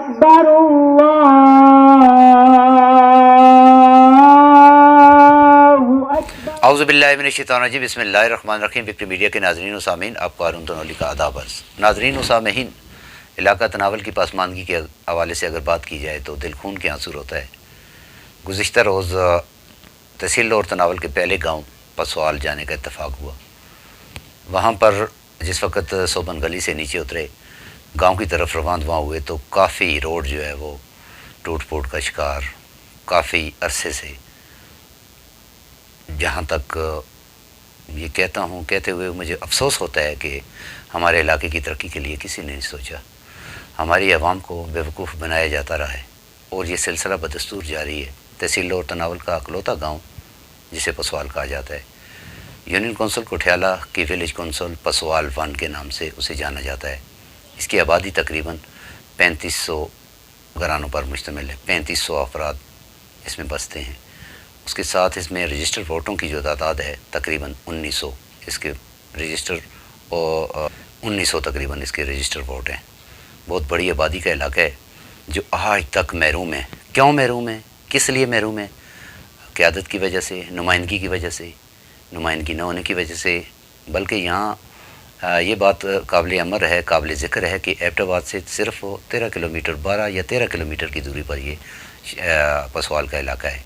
أكبر الله أكبر اعوذ باللہ من الشیطان الرجیم بسم اللہ الرحمن الرحیم۔ وکٹری میڈیا کے ناظرین و سامعین، آپ کو ہارون تنولی کا آداب عرض۔ ناظرین و سامعین، علاقہ تناول کی پاسماندگی کے حوالے سے اگر بات کی جائے تو دل خون کے آنسو ہوتا ہے۔ گزشتہ روز تحصیل اور تناول کے پہلے گاؤں پسوال جانے کا اتفاق ہوا۔ وہاں پر جس وقت صوبن گلی سے نیچے اترے، گاؤں کی طرف رواں ہوئے تو کافی روڈ جو ہے وہ ٹوٹ پھوٹ کا شکار، کافی عرصے سے، جہاں تک یہ کہتے ہوئے مجھے افسوس ہوتا ہے کہ ہمارے علاقے کی ترقی کے لیے کسی نے نہیں سوچا۔ ہماری عوام کو بیوقوف بنایا جاتا رہا ہے اور یہ سلسلہ بدستور جاری ہے۔ تحصیل اور تناول کا اکلوتا گاؤں جسے پسوال کہا جاتا ہے، یونین کونسل کوٹھیالہ کی ولیج کونسل پسوال 1 کے نام سے اسے جانا جاتا ہے۔ اس کی آبادی تقریباً 3500 گھرانوں پر مشتمل ہے۔ 3500 افراد اس میں بستے ہیں۔ اس کے ساتھ اس میں رجسٹر ووٹوں کی جو تعداد ہے تقریباً 1900، اس کے رجسٹر 1900 تقریباً اس کے رجسٹر ووٹ ہیں۔ بہت بڑی آبادی کا علاقہ ہے جو آج تک محروم ہے۔ کیوں محروم ہے؟ کس لیے محروم ہے؟ قیادت کی وجہ سے، نمائندگی کی وجہ سے، نمائندگی نہ ہونے کی وجہ سے، بلکہ یہاں یہ بات قابل امر ہے، قابل ذکر ہے کہ ایبٹ آباد سے صرف 13 کلومیٹر 12 یا 13 کلومیٹر کی دوری پر یہ پسوال کا علاقہ ہے۔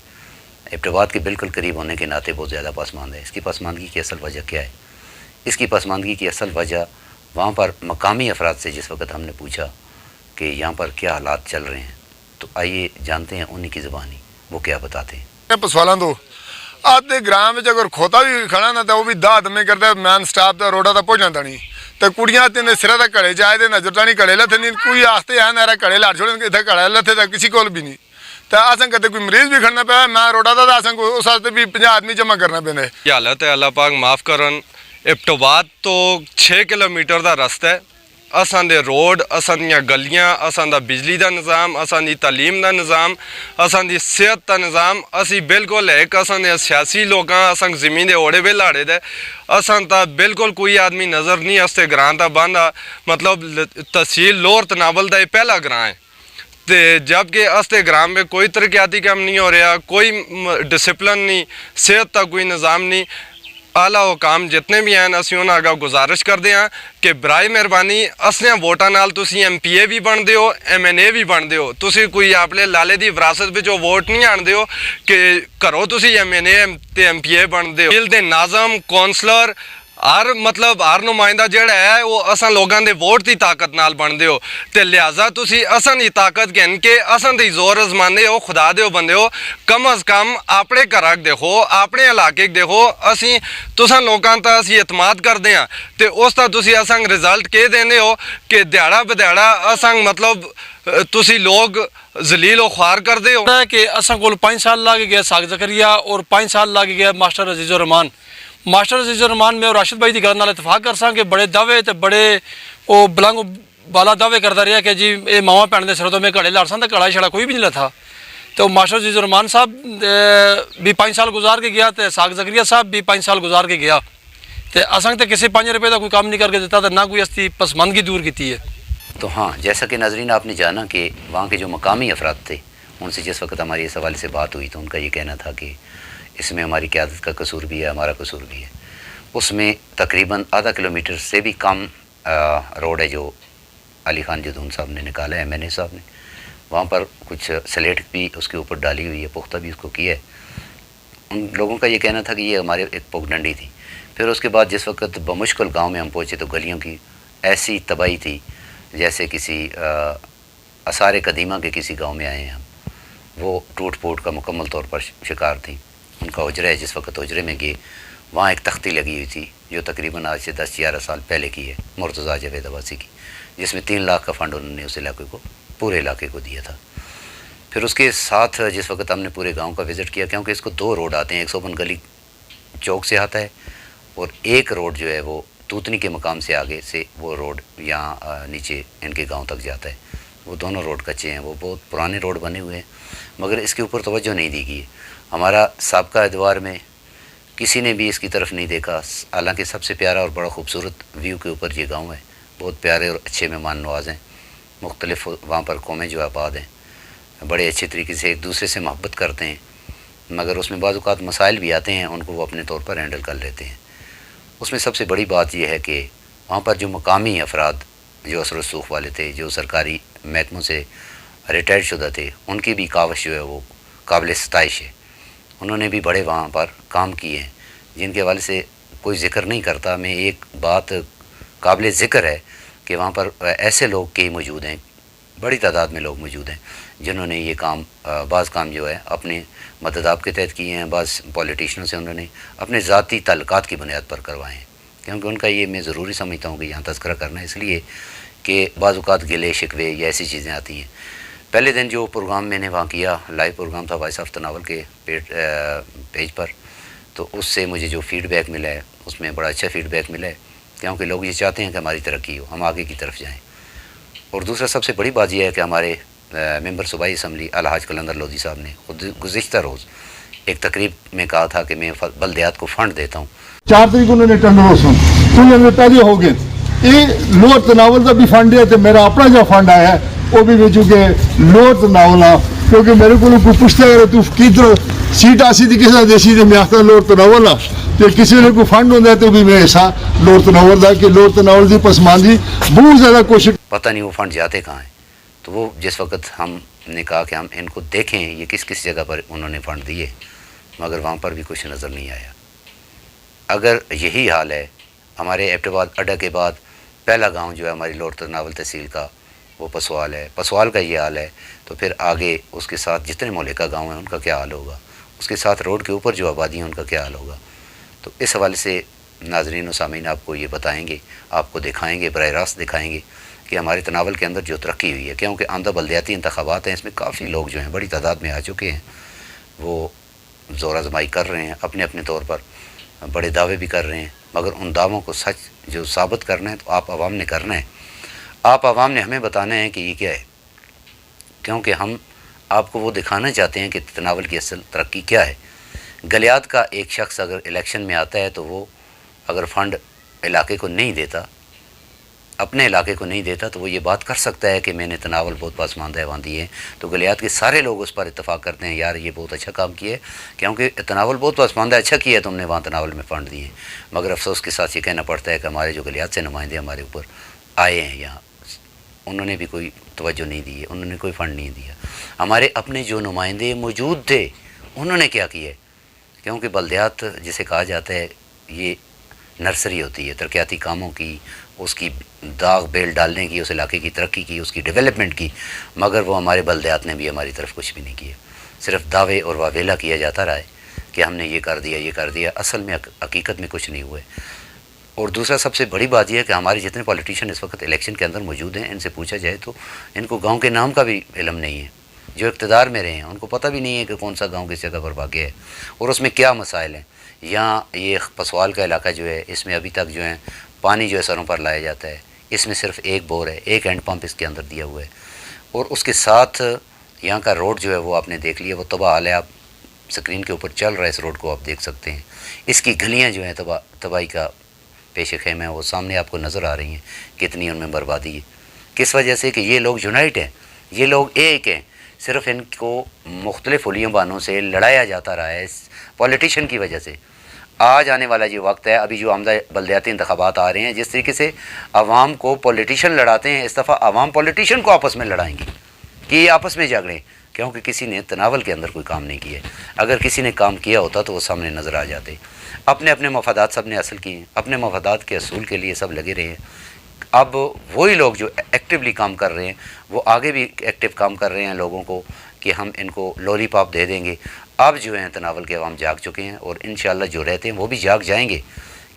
ایبٹ آباد کے بالکل قریب ہونے کے ناطے بہت زیادہ پسماند ہے۔ اس کی پسماندگی کی اصل وجہ کیا ہے؟ اس کی پسماندگی کی اصل وجہ وہاں پر مقامی افراد سے جس وقت ہم نے پوچھا کہ یہاں پر کیا حالات چل رہے ہیں، تو آئیے جانتے ہیں انہی کی زبانی وہ کیا بتاتے ہیں۔ پسوالاں تو آدھے گرام اگر کھوتا بھی کھڑا نہ وہ بھی دہ دمے کرتا مین سٹاپ کا روڈا تک پہنچ جاتا نہیں تو کڑیاں تین سرا تک کڑے جائے نظر تانی کڑے لتے نہیں، کوئی آستے ہے نہ کڑے لاٹ چھوڑے اتنے کڑے لتے تک کسی کو بھی نہیں۔ تو اصل کدے کوئی مریض بھی کھڑنا پیا میں روڈا تھا اصل کو اس واسطے بھی 50 آدمی جمع کرنا پہ۔ یہ حالت ہے، اللہ پاک معاف کرن۔ ایبٹ آباد تو 6 کلومیٹر کا رستہ ہے۔ اساں دے روڈ، اساں دیاں گلیاں، اساں دا بجلی دا نظام، اساں دی تعلیم دا نظام، اساں دی صحت دا نظام، اسی بالکل ایک اساں دے سیاسی لوگاں اساں زمین دے اوڑے بے لاڑے دے اساں تا بالکل کوئی آدمی نظر نہیں استے گراں دا باندا، مطلب تحصیل لور تناول دا یہ پہلا گراں ہے۔ جبکہ استے گرام میں کوئی ترقیاتی کام نہیں ہو رہا، کوئی ڈسپلن نہیں، صحت کا کوئی نظام نہیں۔ اعلیٰ حکام جتنے بھی ہیں اسی انہوں آگاہ گزارش کرتے ہیں کہ برائے مہربانی اسنے ووٹاں نال تسی ایم پی اے بھی بن دیو، ایم این اے بھی بن دیو۔ تسی کوئی اپنے لالے دی وراثت وچ ووٹ نہیں آن دیو کہ کرو تسی ایم این اے تے ایم پی اے بن دیو۔ دل دے ناظم، کونسلر، ہر نمائندہ جڑا ہے وہ اساں لوگاں دے ووٹ دی طاقت نال بن دیو۔ تے لہٰذا تسی اساں دی طاقت گن کے اساں دی زور ازمانے ہو، خدا دیو بندے ہو، کم از کم اپنے گھرک دیکھو، اپنے علاقے دیکھو۔ اسی تساں لوگاں تا اسی اعتماد کردے ہیں تے اس تا تسی اساں رزلٹ کے دیندے ہو کہ دیہڑا بدیہڑا اساں مطلب تسی لوگ ذلیل و خوار کردے ہو۔ کہ اساں کول 5 سال لگ گیا ساگ زکریا اور 5 سال لگ گیا ماسٹر عزیز الرحمان۔ ماسٹر عزیز الرحمان میں اور راشد بھائی کی گل نال اتفاق کر ساں کہ بڑے دعوے تے بڑے وہ بلنگ بالا دعوے کرتا رہا کہ جی یہ ماواں بھن دے سروں تو میں گھڑے لڑ ساں تو گھڑا چھڑا کوئی بھی نہیں لتھا۔ تو ماسٹر عزیز الرحمان صاحب بھی 5 سال گزار کے گیا تے ساگ زکریا صاحب بھی 5 سال گزار کے گیا تے اساں تے کسی 5 روپے کا کوئی کام نہیں کر کے دیتا تے نہ کوئی استی پسماندگی دور کیتی ہے۔ تو ہاں، جیسا کہ ناظرین آپ نے جانا کہ وہاں کے جو مقامی افراد تھے ان سے جس وقت ہماری اس حوالے سے بات ہوئی تو ان کا یہ کہنا تھا کہ اس میں ہماری قیادت کا قصور بھی ہے، ہمارا قصور بھی ہے۔ اس میں تقریباً آدھا کلومیٹر سے بھی کم روڈ ہے جو علی خان جدون صاحب نے نکالا ہے، ایم این اے صاحب نے۔ وہاں پر کچھ سلیٹ بھی اس کے اوپر ڈالی ہوئی ہے، پختہ بھی اس کو کیا ہے۔ ان لوگوں کا یہ کہنا تھا کہ یہ ہمارے ایک پگڈنڈی تھی۔ پھر اس کے بعد جس وقت بمشکل گاؤں میں ہم پہنچے تو گلیوں کی ایسی تباہی تھی جیسے کسی آثار قدیمہ کے کسی گاؤں میں آئے ہیں ہم۔ وہ ٹوٹ پھوٹ کا مکمل طور پر شکار تھی۔ ان کا حجرہ ہے، جس وقت حجرے میں گئے وہاں ایک تختی لگی ہوئی تھی جو تقریباً آج سے 10-11 سال پہلے کی ہے، مرتضیٰ جاوید عباسی کی، جس میں 3 لاکھ کا فنڈ انہوں نے اس علاقے کو، پورے علاقے کو دیا تھا۔ پھر اس کے ساتھ جس وقت ہم نے پورے گاؤں کا وزٹ کیا، کیونکہ اس کو 2 روڈ آتے ہیں، ایک صوبن گلی چوک سے آتا ہے اور ایک روڈ جو ہے وہ توتنی کے مقام سے آگے سے وہ روڈ یہاں نیچے ان کے گاؤں تک جاتا ہے۔ وہ دونوں روڈ کچے ہیں، وہ بہت پرانے روڈ بنے ہوئے ہیں، مگر اس کے اوپر توجہ نہیں دی گئی ہے۔ ہمارا سابقہ ادوار میں کسی نے بھی اس کی طرف نہیں دیکھا، حالانکہ سب سے پیارا اور بڑا خوبصورت ویو کے اوپر یہ گاؤں ہے، بہت پیارے اور اچھے مہمان نواز ہیں۔ مختلف وہاں پر قومیں جو آباد ہیں، بڑے اچھے طریقے سے ایک دوسرے سے محبت کرتے ہیں، مگر اس میں بعض اوقات مسائل بھی آتے ہیں، ان کو وہ اپنے طور پر ہینڈل کر لیتے ہیں۔ اس میں سب سے بڑی بات یہ ہے کہ وہاں پر جو مقامی افراد جو اثر و رسوخ والے تھے، جو سرکاری محکموں سے ریٹائر شدہ تھے، ان کی بھی کاوش جو ہے وہ قابل ستائش ہے۔ انہوں نے بھی بڑے وہاں پر کام کیے ہیں جن کے حوالے سے کوئی ذکر نہیں کرتا۔ میں ایک بات قابل ذکر ہے کہ وہاں پر ایسے لوگ کئی موجود ہیں، بڑی تعداد میں لوگ موجود ہیں جنہوں نے یہ کام بعض کام جو ہے اپنے مدداب کے تحت کیے ہیں، بعض پولیٹیشنوں سے انہوں نے اپنے ذاتی تعلقات کی بنیاد پر کروائے ہیں، کیونکہ ان کا یہ میں ضروری سمجھتا ہوں کہ یہاں تذکرہ کرنا ہے، اس لیے کہ بعض اوقات گلے شکوے یا ایسی چیزیں آتی ہیں۔ پہلے دن جو پروگرام میں نے وہاں کیا، لائیو پروگرام تھا وائس آف تناول کے پیج پر، تو اس سے مجھے جو فیڈ بیک ملا ہے اس میں بڑا اچھا فیڈ بیک ملا ہے، کیونکہ لوگ یہ چاہتے ہیں کہ ہماری ترقی ہو، ہم آگے کی طرف جائیں۔ اور دوسرا سب سے بڑی بات یہ ہے کہ ہمارے ممبر صوبائی اسمبلی الحاج قلندر لودھی صاحب نے خود گزشتہ روز ایک تقریب میں کہا تھا کہ میں بلدیات کو فنڈ دیتا ہوں۔ 4 تاریخ انہوں نے ٹینڈر سن پہلے ہو گئے، یہ لوور تناول کا بھی فنڈ ہے تو میرا اپنا جو فنڈ آیا ہے وہ بھی میں چونکہ لوور تناول ہاں، کیونکہ میرے کو کوئی پوچھتا ہے تو کدھر سیٹ آسی تھی کسی دیسی تو میں آخر لوور تناول ہاں، تو کسی نے کوئی فنڈ ہوتا ہے تو بھی میں ایسا لوور تناول کا کہ لوور تناول کی پسماندگی بہت زیادہ کوشش۔ پتہ نہیں وہ فنڈ جاتے کہاں ہیں، تو وہ جس وقت ہم نے کہا کہ ہم ان کو دیکھیں یہ کس کس جگہ پر انہوں نے فنڈ دیے، مگر وہاں پر بھی کچھ نظر نہیں آیا۔ اگر یہی حال ہے، ہمارے ایبٹ آباد اڈا کے بعد پہلا گاؤں جو ہے ہماری لوور تناول تحصیل کا وہ پسوال ہے، پسوال کا یہ حال ہے، تو پھر آگے اس کے ساتھ جتنے مولکہ گاؤں ہیں ان کا کیا حال ہوگا، اس کے ساتھ روڈ کے اوپر جو آبادی ہیں ان کا کیا حال ہوگا۔ تو اس حوالے سے ناظرین و سامعین آپ کو یہ بتائیں گے، آپ کو دکھائیں گے، براہ راست دکھائیں گے کہ ہمارے تناول کے اندر جو ترقی ہوئی ہے، کیونکہ آمدہ بلدیاتی انتخابات ہیں، اس میں کافی لوگ جو ہیں بڑی تعداد میں آ چکے ہیں، وہ زور آزمائی کر رہے ہیں اپنے اپنے طور پر، بڑے دعوے بھی کر رہے ہیں، مگر ان دعووں کو سچ جو ثابت کرنا ہے تو آپ عوام نے کرنا ہے، آپ عوام نے ہمیں بتانا ہے کہ یہ کیا ہے، کیونکہ ہم آپ کو وہ دکھانا چاہتے ہیں کہ تناول کی اصل ترقی کیا ہے۔ گلیات کا ایک شخص اگر الیکشن میں آتا ہے تو وہ اگر فنڈ علاقے کو نہیں دیتا، اپنے علاقے کو نہیں دیتا، تو وہ یہ بات کر سکتا ہے کہ میں نے تناول بہت پسماندہ وہاں دیے، تو گلیات کے سارے لوگ اس پر اتفاق کرتے ہیں، یار یہ بہت اچھا کام کیا ہے، کیونکہ تناول بہت پسماندہ اچھا کیا ہے تم نے وہاں تناول میں فنڈ دیے۔ مگر افسوس کے ساتھ یہ کہنا پڑتا ہے کہ ہمارے جو گلیات سے نمائندے ہمارے اوپر آئے ہیں یہاں، انہوں نے بھی کوئی توجہ نہیں دی ہے، انہوں نے کوئی فنڈ نہیں دیا۔ ہمارے اپنے جو نمائندے موجود تھے انہوں نے کیا کیا ہے، کیونکہ بلدیات جسے کہا جاتا ہے یہ نرسری ہوتی ہے ترقیاتی کاموں کی، اس کی داغ بیل ڈالنے کی، اس علاقے کی ترقی کی، اس کی ڈیولپمنٹ کی، مگر وہ ہمارے بلدیات نے بھی ہماری طرف کچھ بھی نہیں کیا، صرف دعوے اور واویلا کیا جاتا رہا ہے کہ ہم نے یہ کر دیا یہ کر دیا، اصل میں حقیقت میں کچھ نہیں ہوئے۔ اور دوسرا سب سے بڑی بات یہ ہے کہ ہمارے جتنے پولیٹیشین اس وقت الیکشن کے اندر موجود ہیں، ان سے پوچھا جائے تو ان کو گاؤں کے نام کا بھی علم نہیں ہے، جو اقتدار میں رہے ہیں ان کو پتہ بھی نہیں ہے کہ کون سا گاؤں کس جگہ پر واقع ہے اور اس میں کیا مسائل ہیں۔ یہاں یہ پسوال کا علاقہ جو ہے اس میں ابھی تک جو ہے پانی جو ہے سروں پر لایا جاتا ہے، اس میں صرف ایک بور ہے، ایک ہینڈ پمپ اس کے اندر دیا ہوا ہے، اور اس کے ساتھ یہاں کا روڈ جو ہے وہ آپ نے دیکھ لیا، وہ تباہ حال ہے، آپ سکرین کے اوپر چل رہا ہے اس روڈ کو آپ دیکھ سکتے ہیں، اس کی گلیاں جو ہیں تباہی کا پیش خیم ہے، وہ سامنے آپ کو نظر آ رہی ہیں کتنی ان میں بربادی ہے، کس وجہ سے کہ یہ لوگ یونائٹ ہیں، یہ لوگ ایک ہیں، صرف ان کو مختلف حلیوں بانوں سے لڑایا جاتا رہا ہے اس پولیٹیشین کی وجہ سے۔ آج آنے والا جو وقت ہے، ابھی جو آمدہ بلدیاتی انتخابات آ رہے ہیں، جس طریقے سے عوام کو پولیٹیشین لڑاتے ہیں، اس دفعہ عوام پولیٹیشین کو آپس میں لڑائیں گے کہ یہ آپس میں جھگڑیں، کیونکہ کسی نے تناول کے اندر کوئی کام نہیں کیا ہے۔ اگر کسی نے کام کیا ہوتا تو وہ سامنے نظر آ جاتے۔ اپنے اپنے مفادات سب نے حاصل کیے ہیں، اپنے مفادات کے اصول کے لیے سب لگے رہے ہیں۔ اب وہی لوگ جو ایکٹیولی کام کر رہے ہیں وہ آگے بھی ایکٹیو کام کر رہے ہیں لوگوں کو کہ ہم ان کو لولی پاپ دے دیں گے۔ اب جو ہیں تناول کے عوام جاگ چکے ہیں اور انشاءاللہ جو رہتے ہیں وہ بھی جاگ جائیں گے،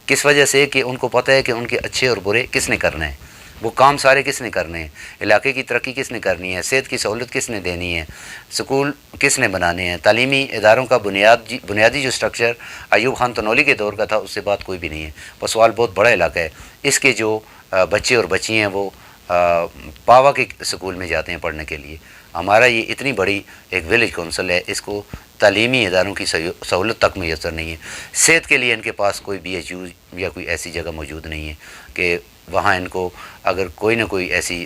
کس وجہ سے کہ ان کو پتہ ہے کہ ان کے اچھے اور برے کس نے کرنا ہے، وہ کام سارے کس نے کرنے ہیں، علاقے کی ترقی کس نے کرنی ہے، صحت کی سہولت کس نے دینی ہے، سکول کس نے بنانے ہیں، تعلیمی اداروں کا بنیادی جو سٹرکچر ایوب خان تنولی کے دور کا تھا اس سے بات کوئی بھی نہیں ہے۔ پسوال بہت بڑا علاقہ ہے، اس کے جو بچے اور بچی ہیں وہ پاوا کے سکول میں جاتے ہیں پڑھنے کے لیے۔ ہمارا یہ اتنی بڑی ایک ولیج کونسل ہے، اس کو تعلیمی اداروں کی سہولت تک میسر نہیں ہے، صحت کے لیے ان کے پاس کوئی BHU یا کوئی ایسی جگہ موجود نہیں ہے کہ وہاں ان کو اگر کوئی نہ کوئی ایسی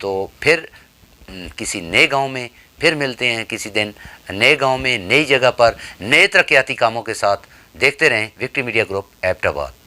تو پھر کسی نئے گاؤں میں پھر ملتے ہیں کسی دن، نئے گاؤں میں نئی جگہ پر نئے ترقیاتی کاموں کے ساتھ۔ دیکھتے رہیں وکٹری میڈیا گروپ ایبٹ آباد۔